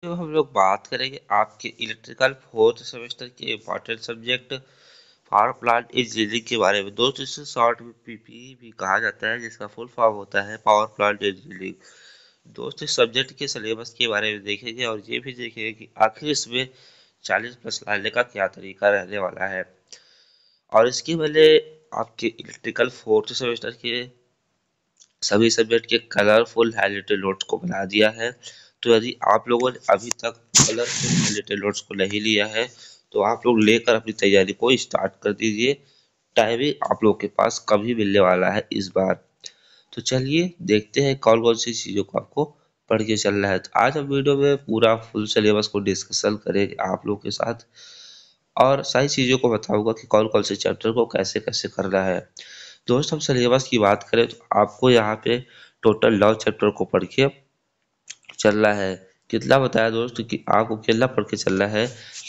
तो हम लोग बात करेंगे आपके इलेक्ट्रिकल फोर्थ सेमेस्टर के important subject power plant engineering के बारे में। दोस्तों इसे शॉर्ट में पीपीई भी कहा जाता है, जिसका फुल फॉर्म होता है पावर प्लांट इंजीनियरिंग। दोस्तों इस सब्जेक्ट के सिलेबस के बारे में देखेंगे और ये भी देखेंगे कि आखिर इसमें 40+ लाने का क्या तरीका रहने वाला है। और इसके पहले आपके इलेक्ट्रिकल फोर्थ सेमेस्टर के सभी सब्जेक्ट के कलरफुल हाइलाइटेड नोट्स को बना दिया है। तो यदि आप लोगों ने अभी तक कलरफुल हाइलाइटेड नोट्स को नहीं लिया है तो आप लोग लेकर अपनी तैयारी को स्टार्ट कर दीजिए। टाइमिंग आप लोग के पास कभी मिलने वाला है इस बार। तो चलिए देखते हैं कौन कौन सी चीज़ों को आपको पढ़ के चलना है। तो आज हम वीडियो में पूरा फुल सिलेबस को डिस्कशन करेंगे आप लोग के साथ और सारी चीज़ों को बताऊंगा कि कौन कौन से चैप्टर को कैसे कैसे करना है। दोस्त हम सिलेबस की बात करें तो आपको यहाँ पे टोटल 9 चैप्टर को पढ़ के चलना है। कितना बताया दोस्त कि आपको कितना पढ़ के चलना है,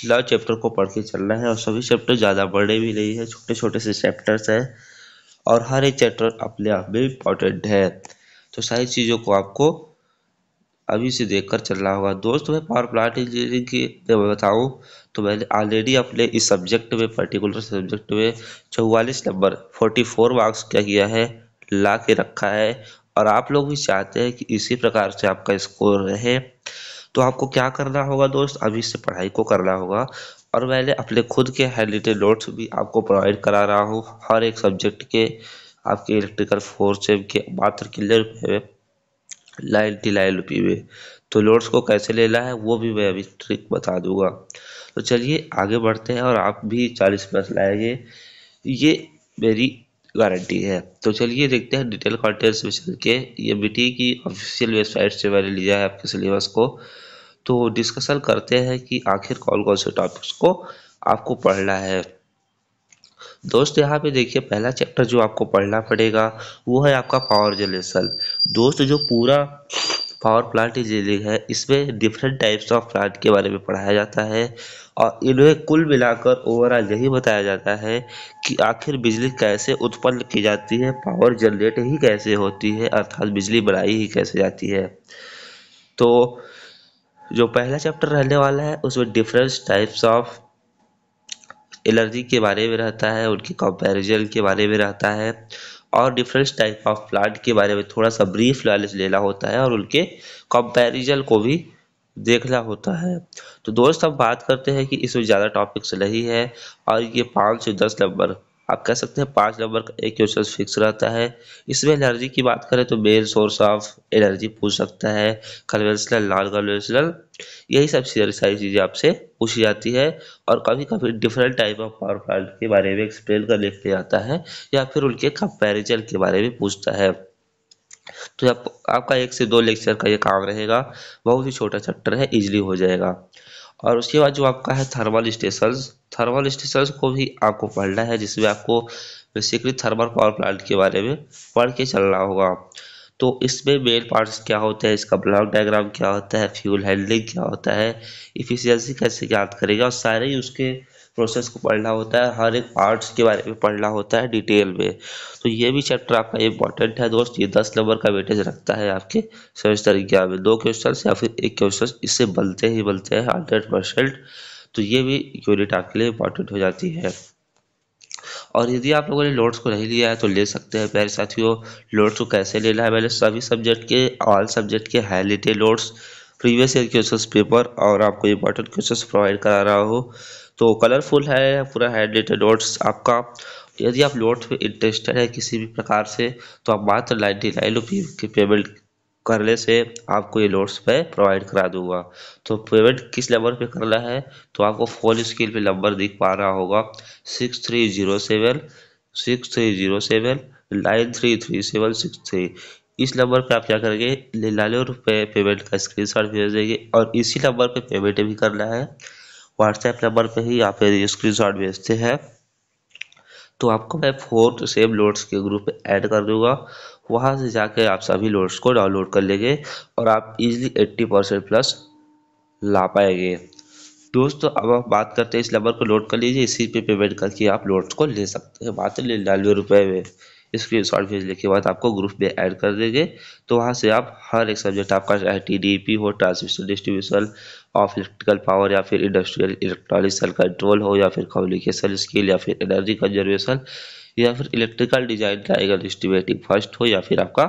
9 चैप्टर को पढ़ के चलना है। और सभी चैप्टर ज़्यादा बड़े भी नहीं है, छोटे छोटे से चैप्टर्स हैं और हर एक चैप्टर अपने आप में इम्पोर्टेंट है। तो सारी चीज़ों को आपको अभी से देखकर चलना होगा। दोस्त मैं पावर प्लांट इंजीनियरिंग की मैं बताऊँ तो मैंने ऑलरेडी अपने इस सब्जेक्ट में पर्टिकुलर सब्जेक्ट में 44 नंबर 44 मार्क्स क्या किया है, ला के रखा है। और आप लोग भी चाहते हैं कि इसी प्रकार से आपका स्कोर रहे तो आपको क्या करना होगा दोस्त, अभी से पढ़ाई को करना होगा। और मैंने अपने खुद के हाइलाइटेड नोट्स भी आपको प्रोवाइड करा रहा हूँ हर एक सब्जेक्ट के। आपके इलेक्ट्रिकल फोर्स के मात्र कितने रुपये में, 99 रुपये में। तो नोट्स को कैसे लेना है वो भी मैं अभी ट्रिक बता दूंगा। तो चलिए आगे बढ़ते हैं और आप भी 40+ लाएंगे, ये मेरी गारंटी है। तो चलिए देखते हैं डिटेल कंटेंट्स में चल के। ये बीटी की ऑफिशियल वेबसाइट से मैंने लिया है आपके सिलेबस को। तो डिस्कशन करते हैं कि आखिर कौन कौन से टॉपिक्स को आपको पढ़ना है। दोस्त यहाँ पे देखिए पहला चैप्टर जो आपको पढ़ना पड़ेगा वो है आपका पावर जनरेशन। दोस्त जो पूरा पावर प्लांट इंजीनियरिंग है इसमें डिफरेंट टाइप्स ऑफ प्लांट के बारे में पढ़ाया जाता है और इन्हें कुल मिलाकर ओवरऑल यही बताया जाता है कि आखिर बिजली कैसे उत्पन्न की जाती है, पावर जनरेट ही कैसे होती है, अर्थात बिजली बनाई ही कैसे जाती है। तो जो पहला चैप्टर रहने वाला है उसमें डिफरेंट टाइप्स ऑफ एलर्जी के बारे में रहता है, उनकी कंपैरिजन के बारे में रहता है और डिफरेंट टाइप ऑफ प्लांट के बारे में थोड़ा सा ब्रीफ नॉलेज लेना होता है और उनके कंपैरिजन को भी देखना होता है। तो दोस्त हम बात करते हैं कि इसमें ज़्यादा टॉपिक्स नहीं है और ये 5 से 10 नंबर, आप कह सकते हैं 5 नंबर का एक क्वेश्चन फिक्स रहता है। इसमें एनर्जी की बात करें तो मेन सोर्स ऑफ एनर्जी पूछ सकता है, कन्वेंशनल नॉन कन्वेंशनल, यही सब सारी चीज़ें आपसे पूछी जाती है। और कभी कभी different type of power plant के बारे में एक्सप्लेन कर लिखते जाता है या फिर उनके कंपैरिजन के बारे में पूछता है। तो आपका 1 से 2 लेक्चर का ये काम रहेगा, बहुत ही छोटा चैप्टर है, इजीली हो जाएगा। और उसके बाद जो आपका है थर्मल स्टेशंस को भी आपको पढ़ना है, जिसमें आपको बेसिकली थर्मल पावर प्लांट के बारे में पढ़ के चलना होगा। तो इसमें मेन पार्ट्स क्या होते हैं, इसका ब्लॉक डायग्राम क्या होता है, फ्यूल हैंडलिंग क्या होता है, इफिशियंसी कैसे ज्ञात करेगा, और सारे ही उसके प्रोसेस को पढ़ना होता है, हर एक पार्ट्स के बारे में पढ़ना होता है डिटेल में। तो ये भी चैप्टर आपका इम्पोर्टेंट है दोस्त। ये 10 नंबर का वेटेज रखता है आपके सेमेस्टर एग्जाम में, 2 क्वेश्चन या फिर 1 क्वेश्चन इससे बनते ही बनते हैं 100%। तो ये भी यूनिट आपके लिए इम्पोर्टेंट हो जाती है। और यदि आप लोगों ने नोट्स को नहीं लिया है तो ले सकते हैं प्यारे साथियों। नोट्स को कैसे लेना है, मैंने सभी सब्जेक्ट के ऑल सब्जेक्ट के highlighted notes, previous year questions paper और आपको इंपॉर्टेंट क्वेश्चंस प्रोवाइड करा रहा हूँ। तो कलरफुल है पूरा हाईलाइटेड नोट्स आपका। यदि आप नोट्स में इंटरेस्टेड है किसी भी प्रकार से तो आप मात्र 99 रुपये की पेमेंट करने से आपको ये नोट्स मैं प्रोवाइड करा दूंगा। तो पेमेंट किस नंबर पे करना है, तो आपको फोन स्क्रीन पे नंबर दिख पा रहा होगा 6307 इस नंबर पे आप क्या करेंगे, 99 रुपये पेमेंट का स्क्रीनशॉट भेज देंगे और इसी नंबर पे पेमेंट भी करना है। व्हाट्सएप नंबर पे ही आप स्क्रीनशॉट भेजते हैं तो आपको मैं 4 सेम नोट्स के ग्रुप में ऐड कर दूंगा। वहां से जाके आप सभी नोट्स को डाउनलोड कर लेंगे और आप इजीली 80% प्लस ला पाएंगे। दोस्तों अब आप बात करते हैं, इस नंबर को नोट कर लीजिए, इसी पे पेमेंट करके आप नोट्स को ले सकते हैं मात्र 99 रुपये में। स्क्रीन शॉट भेजने के बाद आपको ग्रुप में ऐड कर देंगे तो वहाँ से आप हर एक सब्जेक्ट आपका चाहे TDP हो, transmission distribution of electrical power या फिर इंडस्ट्रियल इलेक्ट्रॉनिक सेल कंट्रोल हो या फिर कम्युनिकेशन स्किल या फिर एनर्जी कंजर्वेशन या फिर electrical design triangle estimating first हो या फिर आपका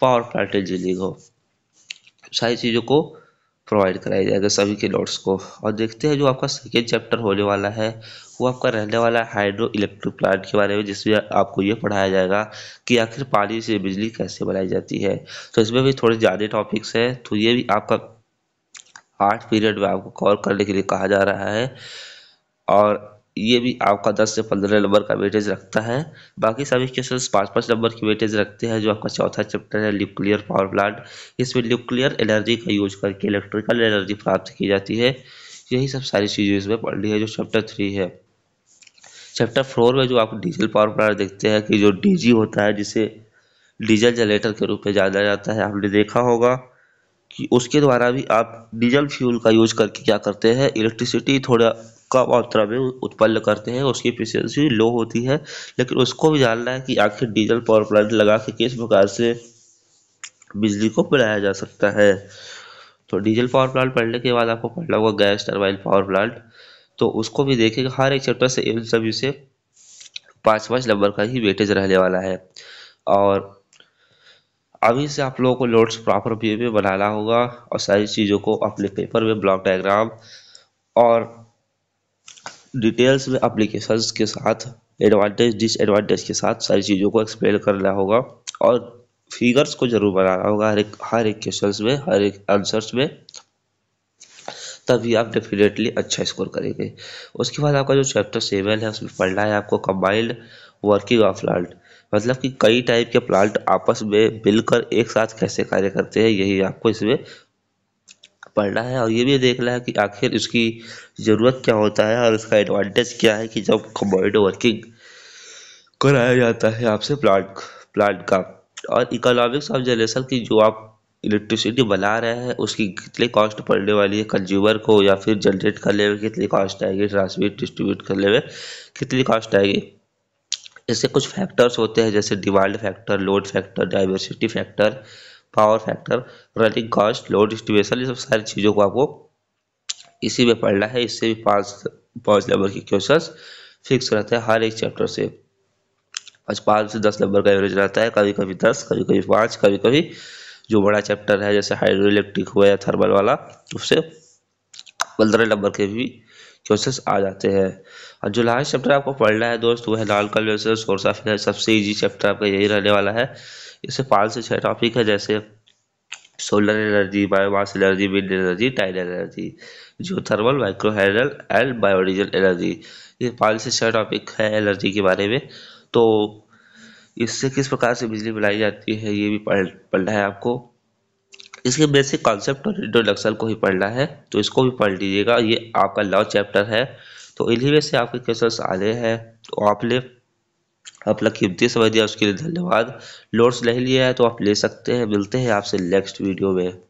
पावर प्लांट इंजीनियरिंग हो, सारी चीज़ों को प्रोवाइड कराया जाएगा सभी के नोट्स को। और देखते हैं जो आपका सेकेंड चैप्टर होने वाला है वो आपका रहने वाला है हाइड्रो इलेक्ट्रिक प्लांट के बारे में, जिसमें आपको ये पढ़ाया जाएगा कि आखिर पानी से बिजली कैसे बनाई जाती है। तो इसमें भी थोड़े ज़्यादा टॉपिक्स हैं, तो ये भी आपका 8 पीरियड में आपको कवर करने के लिए कहा जा रहा है और ये भी आपका 10 से 15 नंबर का वेटेज रखता है। बाकी सभी क्वेश्चंस 5-5 नंबर की वेटेज रखते हैं। जो आपका चौथा चैप्टर है न्यूक्लियर पावर प्लांट, इसमें न्यूक्लियर एनर्जी का यूज करके इलेक्ट्रिकल एनर्जी प्राप्त की जाती है। यही सब सारी चीज़ें इसमें पढ़नी है। जो चैप्टर 3 है, चैप्टर 4 में जो आप डीजल पावर प्लांट देखते हैं कि जो डीजी होता है जिसे डीजल जनरेटर के रूप में जाना जाता है, आपने देखा होगा कि उसके द्वारा भी आप डीजल फ्यूल का यूज करके क्या करते हैं, इलेक्ट्रिसिटी थोड़ा कम मात्रा में उत्पन्न करते हैं, उसकी एफिशिएंसी लो होती है। लेकिन उसको भी जानना है कि आखिर डीजल पावर प्लांट लगा के किस प्रकार से बिजली को बनाया जा सकता है। तो डीजल पावर प्लांट पढ़ने के बाद आपको पढ़ना होगा गैस टरबाइन पावर प्लांट, तो उसको भी देखेगा। हर एक चैप्टर से इन सभी से 5-5 नंबर का ही वेटेज रहने वाला है। और अभी से आप लोगों को नोट्स प्रॉपर वे में बनाना होगा और सारी चीज़ों को अपने पेपर में ब्लॉक डायग्राम और डिटेल्स में एप्लीकेशंस के साथ एडवांटेज डिसएडवांटेज के साथ सारी चीज़ों को एक्सप्लेन करना होगा और फिगर्स को जरूर बनाना होगा हर एक क्वेश्चंस में, हर एक आंसर्स में, तभी आप डेफिनेटली अच्छा स्कोर करेंगे। उसके बाद आपका जो चैप्टर 7 है उसमें पढ़ना है आपको कंबाइंड वर्किंग ऑफ प्लांट, मतलब कि कई टाइप के प्लांट आपस में मिलकर एक साथ कैसे कार्य करते हैं, यही आपको इसमें पढ़ना है। और ये भी देखना है कि आखिर इसकी ज़रूरत क्या होता है और उसका एडवांटेज क्या है कि जब कंबाइंड वर्किंग कराया जाता है आपसे प्लांट का। और इकोनॉमिक्स ऑफ जनरेशन की जो आप इलेक्ट्रिसिटी बना रहे हैं उसकी कितनी कॉस्ट पड़ने वाली है कंज्यूमर को, या फिर जनरेट करने में कितनी कॉस्ट आएगी, ट्रांसमिट डिस्ट्रीब्यूट करने में कितनी कॉस्ट आएगी। इससे कुछ फैक्टर्स होते हैं जैसे demand factor, load factor, diversity factor, power factor, running cost, load distribution, ये सब सारी चीज़ों को आपको इसी में पढ़ना है। इससे भी 5 नंबर की क्वेश्चन फिक्स रहते हैं हर एक चैप्टर से। 5 से 10 नंबर का एवरेज रहता है, कभी कभी 10, कभी कभी 5, कभी कभी जो बड़ा चैप्टर है जैसे हाइड्रो इलेक्ट्रिक हुआ या थर्मल वाला, उससे 15 नंबर के भी क्वेश्चंस आ जाते हैं। और जो लास्ट चैप्टर आपको पढ़ना है दोस्त वो है non conventional source of energy. सबसे इजी चैप्टर आपका यही रहने वाला है। इससे 5 से 6 टॉपिक है जैसे solar energy, biomass energy, wind energy, tide energy, जो thermal, micro hydel and biodiesel energy. ये 5 से 6 टॉपिक है एनर्जी के बारे में। तो इससे किस प्रकार से बिजली बनाई जाती है ये भी पढ़ना है आपको। इसके बेसिक कॉन्सेप्ट और इंट्रोडक्शन को ही पढ़ना है, तो इसको भी पढ़ लीजिएगा। ये आपका लॉ चैप्टर है, तो इन्हीं में से आपके क्वेश्चंस आने हैं। तो आपने अपना कीमती समय दिया उसके लिए धन्यवाद। नोट्स नहीं लिया है तो आप ले सकते हैं। मिलते हैं आपसे नेक्स्ट वीडियो में।